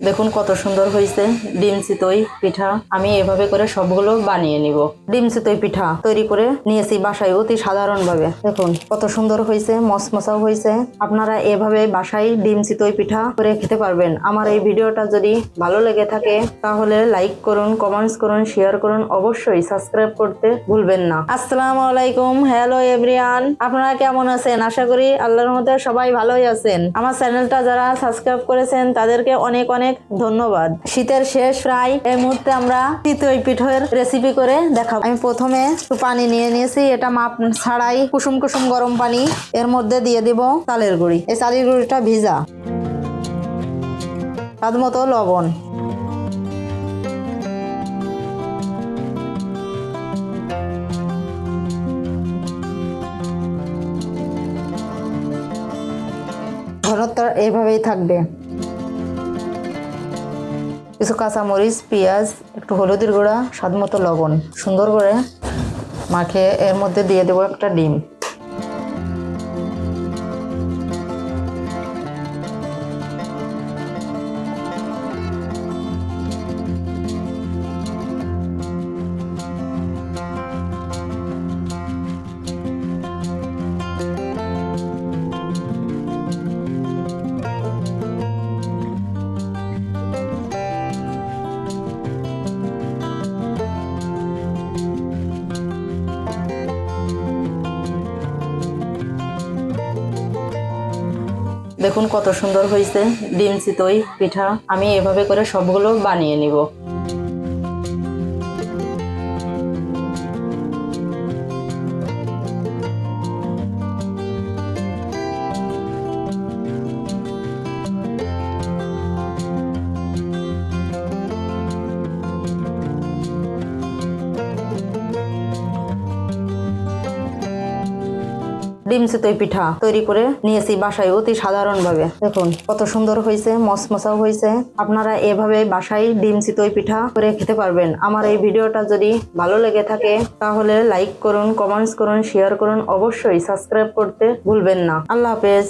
দেখুন কত সুন্দর হয়েছে ডিম চিতই পিঠা। আমি এভাবে করে সবগুলো বানিয়ে নিব। ডিম চিতই পিঠা তৈরি করে নিয়েছি বাসায় অতি সাধারণ ভাবে। দেখুন কত সুন্দর হয়েছে, মচমচাও হয়েছে। আপনারা এভাবে বাসায় ডিম চিতই পিঠা করে খেতে পারবেন। আমার এই ভিডিওটা যদি ভালো লেগে থাকে তাহলে লাইক করুন, কমেন্টস করুন, শেয়ার করুন, অবশ্যই সাবস্ক্রাইব করতে ভুলবেন না। আসসালামু আলাইকুম, হ্যালো এভরিওয়ান, আপনারা কেমন আছেন? আশা করি আল্লাহর রহমতে সবাই ভালোই আছেন। আমার চ্যানেলটা যারা সাবস্ক্রাইব করেছেন তাদেরকে অনেক অনেক ধন্যবাদ। শীতের শেষ প্রায়, এই মুহূর্তে আমরা চিতই পিঠের রেসিপি করে দেখাবো। আমি প্রথমে একটু পানি নিয়ে নিয়েছি, এটা মাপ ছাড়াই কুসুম কুসুম গরম পানি। এর মধ্যে দিয়ে দিব চালের গুঁড়ি। এই চালের গুঁড়িটা ভিজা। স্বাদ মতো লবণ, ঘনত্ব এইভাবেই থাকবে। কিছু কাঁচামরিচ, পেঁয়াজ, একটু হলুদের গুঁড়া, স্বাদ মতো লবণ, সুন্দর করে মাখিয়ে এর মধ্যে দিয়ে দেবো একটা ডিম। দেখুন কত সুন্দর হয়েছে ডিম চিতই পিঠা। আমি এভাবে করে সবগুলো বানিয়ে নিব। ডিম চিতই পিঠা তৈরি করে নিয়েছি বাসায় অতি সাধারণ ভাবে। দেখুন কত সুন্দর হয়েছে, মচমচাও হয়েছে। আপনারা এভাবে বাসায় ডিম চিতই পিঠা করে খেতে পারবেন। আমার এই ভিডিওটা যদি ভালো লেগে থাকে তাহলে লাইক করুন, কমেন্টস করুন, শেয়ার করুন, অবশ্যই সাবস্ক্রাইব করতে ভুলবেন না। আল্লাহ হাফেজ।